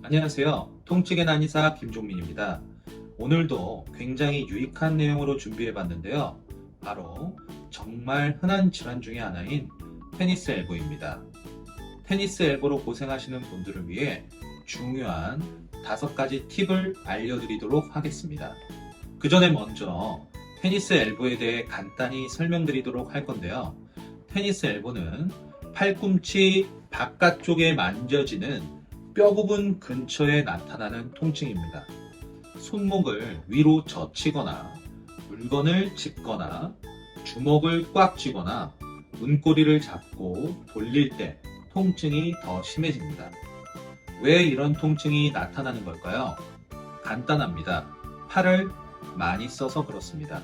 안녕하세요. 통증의 난이사 김종민입니다. 오늘도 굉장히 유익한 내용으로 준비해 봤는데요. 바로 정말 흔한 질환 중에 하나인 테니스 엘보입니다. 테니스 엘보로 고생하시는 분들을 위해 중요한 5가지 팁을 알려드리도록 하겠습니다. 그 전에 먼저 테니스 엘보에 대해 간단히 설명드리도록 할 건데요. 테니스 엘보는 팔꿈치 바깥쪽에 만져지는 뼈 부분 근처에 나타나는 통증입니다. 손목을 위로 젖히거나 물건을 짚거나 주먹을 꽉 쥐거나 문고리를 잡고 돌릴 때 통증이 더 심해집니다. 왜 이런 통증이 나타나는 걸까요? 간단합니다. 팔을 많이 써서 그렇습니다.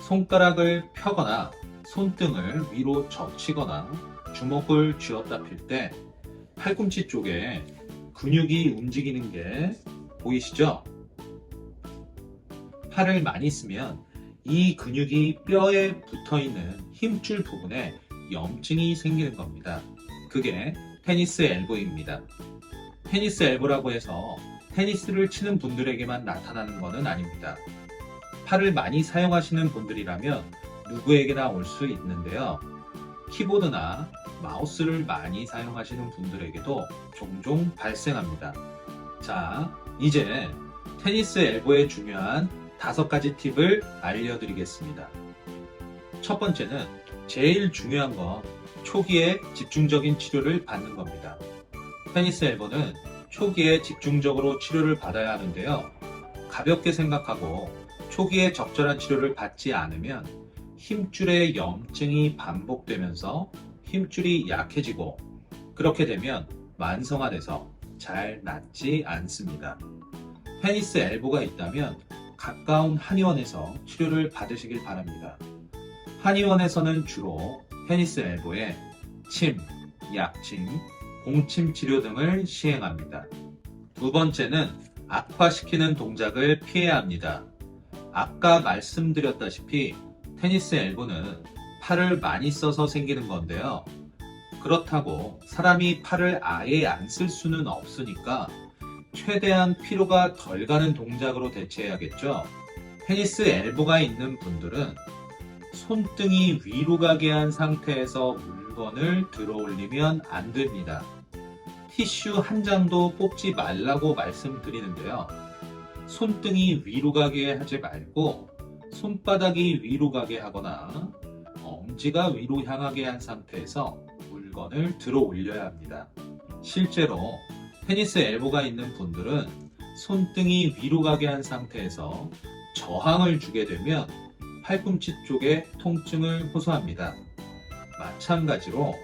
손가락을 펴거나 손등을 위로 젖히거나 주먹을 쥐었다 펼 때 팔꿈치 쪽에 근육이 움직이는 게 보이시죠? 팔을 많이 쓰면 이 근육이 뼈에 붙어있는 힘줄 부분에 염증이 생기는 겁니다. 그게 테니스 엘보입니다. 테니스 엘보라고 해서 테니스를 치는 분들에게만 나타나는 것은 아닙니다. 팔을 많이 사용하시는 분들이라면 누구에게나 올 수 있는데요. 키보드나 마우스를 많이 사용하시는 분들에게도 종종 발생합니다. 자, 이제 테니스 엘보의 중요한 5가지 팁을 알려드리겠습니다. 첫 번째는 제일 중요한 건 초기에 집중적인 치료를 받는 겁니다. 테니스 엘보는 초기에 집중적으로 치료를 받아야 하는데요. 가볍게 생각하고 초기에 적절한 치료를 받지 않으면 힘줄의 염증이 반복되면서 힘줄이 약해지고 그렇게 되면 만성화돼서 잘 낫지 않습니다. 테니스 엘보가 있다면 가까운 한의원에서 치료를 받으시길 바랍니다. 한의원에서는 주로 테니스 엘보에 침, 약침, 공침 치료 등을 시행합니다. 두 번째는 악화시키는 동작을 피해야 합니다. 아까 말씀드렸다시피 테니스 엘보는 팔을 많이 써서 생기는 건데요. 그렇다고 사람이 팔을 아예 안 쓸 수는 없으니까 최대한 피로가 덜 가는 동작으로 대체해야겠죠. 테니스 엘보가 있는 분들은 손등이 위로 가게 한 상태에서 물건을 들어 올리면 안 됩니다. 티슈 한 장도 뽑지 말라고 말씀드리는데요. 손등이 위로 가게 하지 말고 손바닥이 위로 가게 하거나 엄지가 위로 향하게 한 상태에서 물건을 들어 올려야 합니다. 실제로 테니스 엘보가 있는 분들은 손등이 위로 가게 한 상태에서 저항을 주게 되면 팔꿈치 쪽에 통증을 호소합니다. 마찬가지로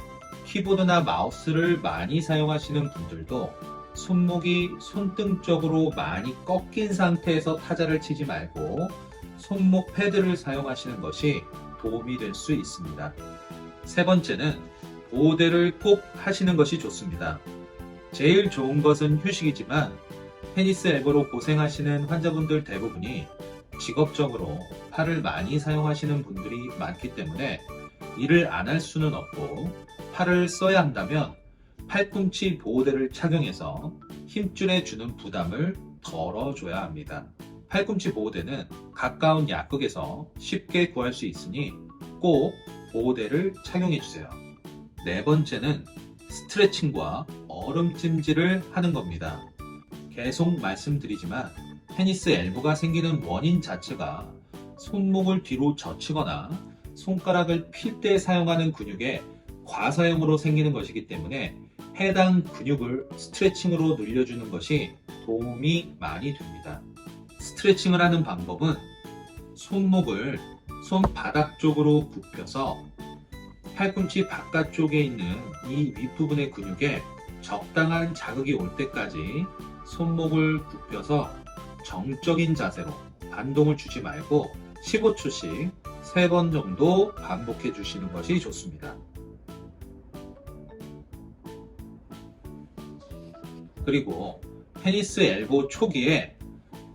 키보드나 마우스를 많이 사용하시는 분들도 손목이 손등 쪽으로 많이 꺾인 상태에서 타자를 치지 말고 손목 패드를 사용하시는 것이 도움이 될 수 있습니다. 세 번째는 보호대를 꼭 하시는 것이 좋습니다. 제일 좋은 것은 휴식이지만 테니스 엘보로 고생하시는 환자분들 대부분이 직업적으로 팔을 많이 사용하시는 분들이 많기 때문에 일을 안 할 수는 없고 팔을 써야 한다면 팔꿈치 보호대를 착용해서 힘줄에 주는 부담을 덜어줘야 합니다. 팔꿈치 보호대는 가까운 약국에서 쉽게 구할 수 있으니 꼭 보호대를 착용해주세요. 네 번째는 스트레칭과 얼음찜질을 하는 겁니다. 계속 말씀드리지만 테니스 엘보가 생기는 원인 자체가 손목을 뒤로 젖히거나 손가락을 필 때 사용하는 근육의 과사용으로 생기는 것이기 때문에 해당 근육을 스트레칭으로 늘려주는 것이 도움이 많이 됩니다. 스트레칭을 하는 방법은 손목을 손바닥 쪽으로 굽혀서 팔꿈치 바깥쪽에 있는 이 윗부분의 근육에 적당한 자극이 올 때까지 손목을 굽혀서 정적인 자세로 반동을 주지 말고 15초씩 3번 정도 반복해 주시는 것이 좋습니다. 그리고 테니스 엘보 초기에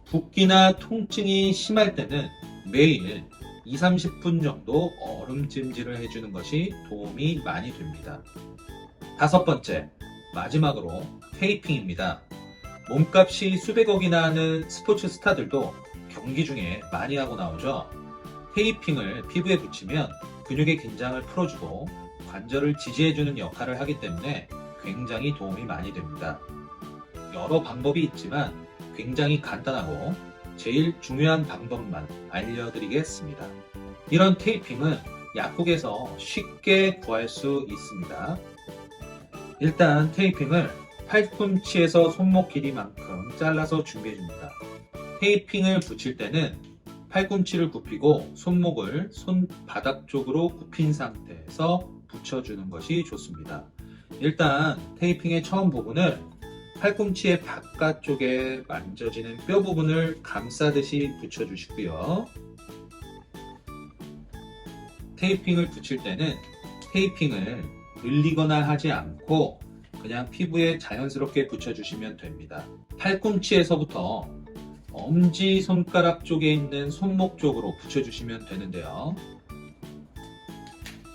붓기나 통증이 심할 때는 매일 20-30분 정도 얼음찜질을 해주는 것이 도움이 많이 됩니다. 5번째, 마지막으로 테이핑입니다. 몸값이 수백억이나 하는 스포츠 스타들도 경기 중에 많이 하고 나오죠. 테이핑을 피부에 붙이면 근육의 긴장을 풀어주고 관절을 지지해주는 역할을 하기 때문에 굉장히 도움이 많이 됩니다. 여러 방법이 있지만 굉장히 간단하고 제일 중요한 방법만 알려드리겠습니다. 이런 테이핑은 약국에서 쉽게 구할 수 있습니다. 일단 테이핑을 팔꿈치에서 손목 길이만큼 잘라서 준비해줍니다. 테이핑을 붙일 때는 팔꿈치를 굽히고 손목을 손바닥 쪽으로 굽힌 상태에서 붙여주는 것이 좋습니다. 일단 테이핑의 처음 부분을 팔꿈치의 바깥쪽에 만져지는 뼈 부분을 감싸듯이 붙여주시고요. 테이핑을 붙일 때는 테이핑을 늘리거나 하지 않고 그냥 피부에 자연스럽게 붙여주시면 됩니다. 팔꿈치에서부터 엄지 손가락 쪽에 있는 손목 쪽으로 붙여주시면 되는데요.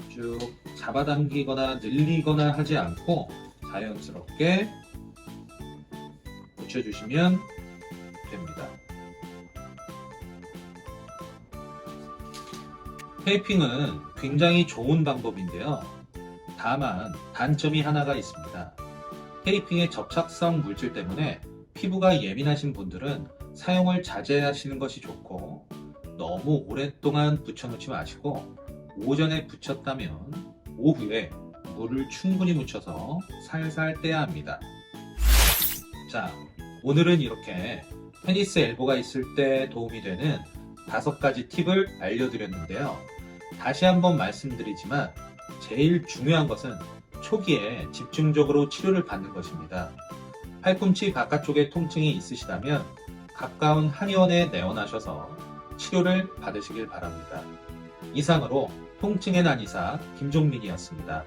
쭉 잡아당기거나 늘리거나 하지 않고 자연스럽게 붙여주시면 됩니다. 테이핑은 굉장히 좋은 방법인데요. 다만 단점이 하나가 있습니다. 테이핑의 접착성 물질 때문에 피부가 예민하신 분들은 사용을 자제하시는 것이 좋고, 너무 오랫동안 붙여놓지 마시고 오전에 붙였다면 오후에 물을 충분히 묻혀서 살살 떼야 합니다. 자, 오늘은 이렇게 테니스 엘보가 있을 때 도움이 되는 5가지 팁을 알려드렸는데요. 다시 한번 말씀드리지만 제일 중요한 것은 초기에 집중적으로 치료를 받는 것입니다. 팔꿈치 바깥쪽에 통증이 있으시다면 가까운 한의원에 내원하셔서 치료를 받으시길 바랍니다. 이상으로 통증의 난의사 김종민이었습니다.